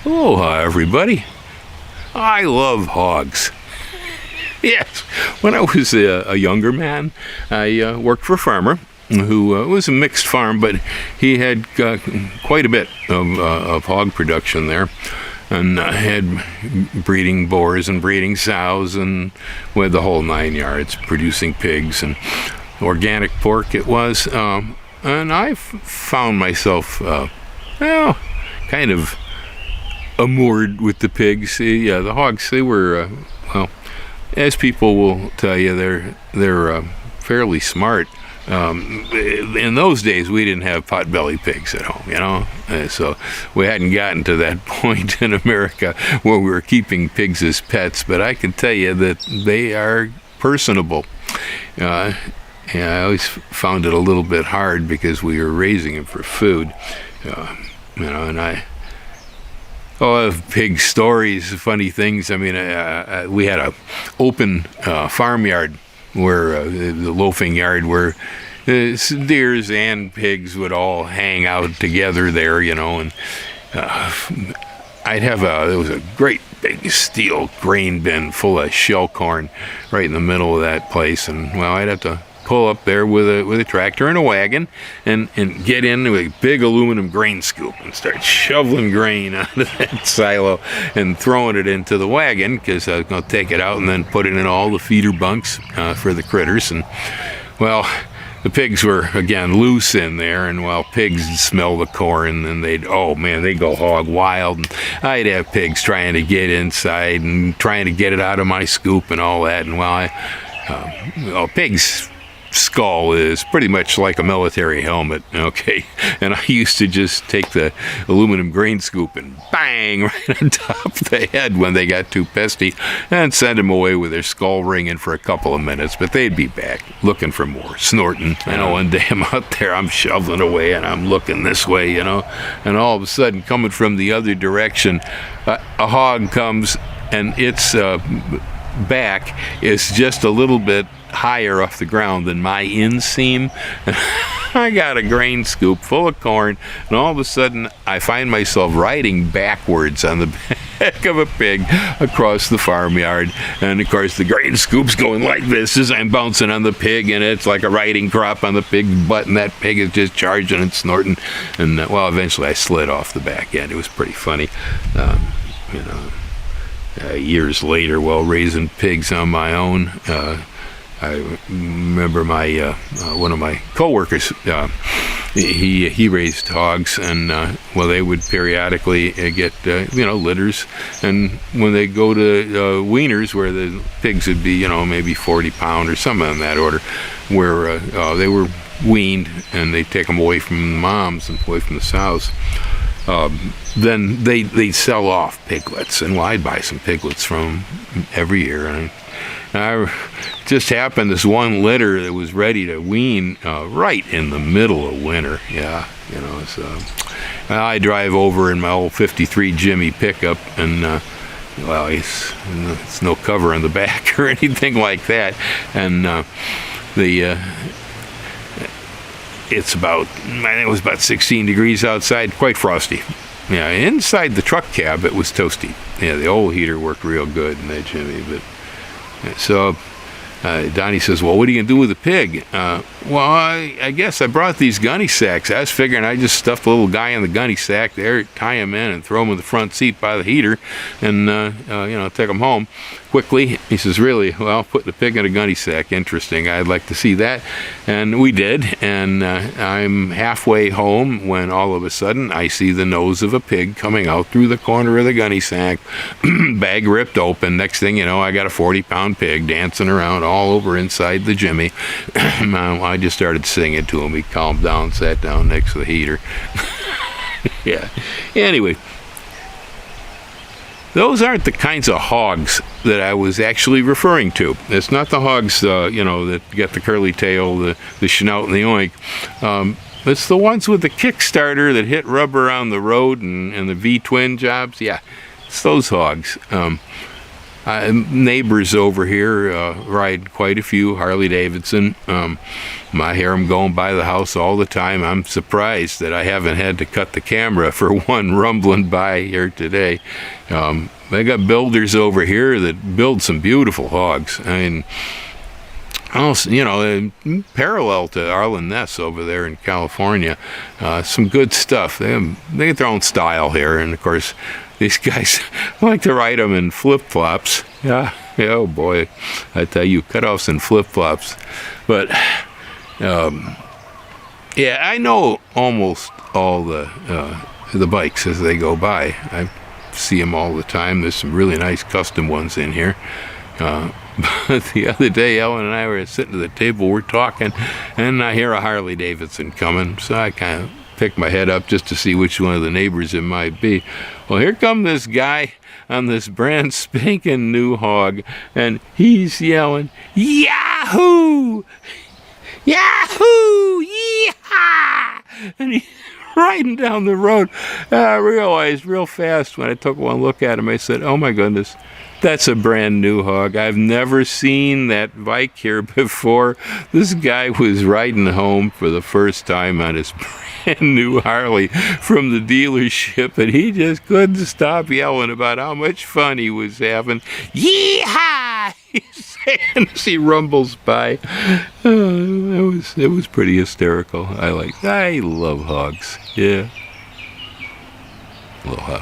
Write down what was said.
Aloha, everybody. I love hogs. Yes, when I was a younger man, I worked for a farmer who was a mixed farm, but he had quite a bit of hog production there, and had breeding boars and breeding sows, and we had the whole 9 yards, producing pigs and organic pork it was. And I found myself, kind of moored with the pigs. Yeah, the hogs, they were, as people will tell you, they're fairly smart. In those days, we didn't have pot-bellied pigs at home, so we hadn't gotten to that point in America where we were keeping pigs as pets, but I can tell you that they are personable. I always found it a little bit hard because we were raising them for food, and I have pig stories, funny things. I mean, we had a open farmyard where the loafing yard where deers and pigs would all hang out together there, and there was a great big steel grain bin full of shell corn right in the middle of that place, and I'd have to pull up there with a tractor and a wagon and get in with a big aluminum grain scoop and start shoveling grain out of that silo and throwing it into the wagon, because I was going to take it out and then put it in all the feeder bunks for the critters. And the pigs were again loose in there, and pigs would smell the corn and they'd go hog wild, and I'd have pigs trying to get inside and trying to get it out of my scoop and all that. And pigs skull is pretty much like a military helmet, okay? And I used to just take the aluminum grain scoop and bang right on top of the head when they got too pesty, and send them away with their skull ringing for a couple of minutes, but they'd be back looking for more, snorting. One day I'm out there, I'm shoveling away, and I'm looking this way, and all of a sudden, coming from the other direction, a hog comes, and its back is just a little bit higher off the ground than my inseam. I got a grain scoop full of corn, and all of a sudden I find myself riding backwards on the back of a pig across the farmyard, and of course the grain scoop's going like this as I'm bouncing on the pig, and it's like a riding crop on the pig's butt, and that pig is just charging and snorting, and eventually I slid off the back end. It was pretty funny. Years later, while raising pigs on my own, I remember my one of my coworkers. He raised hogs, and they would periodically get litters, and when they go to weaners, where the pigs would be maybe 40 pound or something in that order, where they were weaned, and they take them away from the moms and away from the sows. Then they'd sell off piglets, and I'd buy some piglets from them every year. And I just happened this one litter that was ready to wean right in the middle of winter. Yeah, so I drive over in my old '53 Jimmy pickup, and it's no cover on the back or anything like that, and it's about, I think it was about 16 degrees outside, quite frosty. Yeah, inside the truck cab it was toasty. Yeah, the old heater worked real good in that Jimmy. But so Donnie says, "Well, what are you gonna do with the pig?" I guess I brought these gunny sacks. I was figuring I just stuff the little guy in the gunny sack there, tie him in, and throw him in the front seat by the heater, and take him home quickly. He says, "Really? Well, putting the pig in a gunny sack, interesting. I'd like to see that." And we did, and I'm halfway home when all of a sudden I see the nose of a pig coming out through the corner of the gunny sack, bag ripped open. Next thing you know, I got a 40-pound pig dancing around all over inside the Jimmy. I just started singing to him. He calmed down, sat down next to the heater. Yeah. Anyway, those aren't the kinds of hogs that I was actually referring to. It's not the hogs, that get the curly tail, the snout, and the oink. It's the ones with the Kickstarter that hit rubber on the road and the V-twin jobs. Yeah, it's those hogs. Neighbors over here ride quite a few Harley Davidson. I hear them going by the house all the time. I'm surprised that I haven't had to cut the camera for one rumbling by here today. They got builders over here that build some beautiful hogs. I mean, also, you know, parallel to Arlen Ness over there in California, some good stuff. They get their own style here, and of course, these guys like to ride them in flip-flops. Yeah, oh boy, I tell you, cutoffs and flip-flops. But yeah, I know almost all the bikes as they go by. I see them all the time. There's some really nice custom ones in here. But the other day, Ellen and I were sitting at the table, we're talking, and I hear a Harley Davidson coming, so I kind of picked my head up just to see which one of the neighbors it might be. Well, here come this guy on this brand spanking new hog, and he's yelling, "Yahoo! Yahoo! Yeehaw!" And he's riding down the road. I realized real fast when I took one look at him, I said, "Oh my goodness, that's a brand new hog. I've never seen that bike here before." This guy was riding home for the first time on his brand new Harley from the dealership, and he just couldn't stop yelling about how much fun he was having. Yeehaw! He's saying as he rumbles by. It was pretty hysterical. I love hogs. Yeah. Little hog.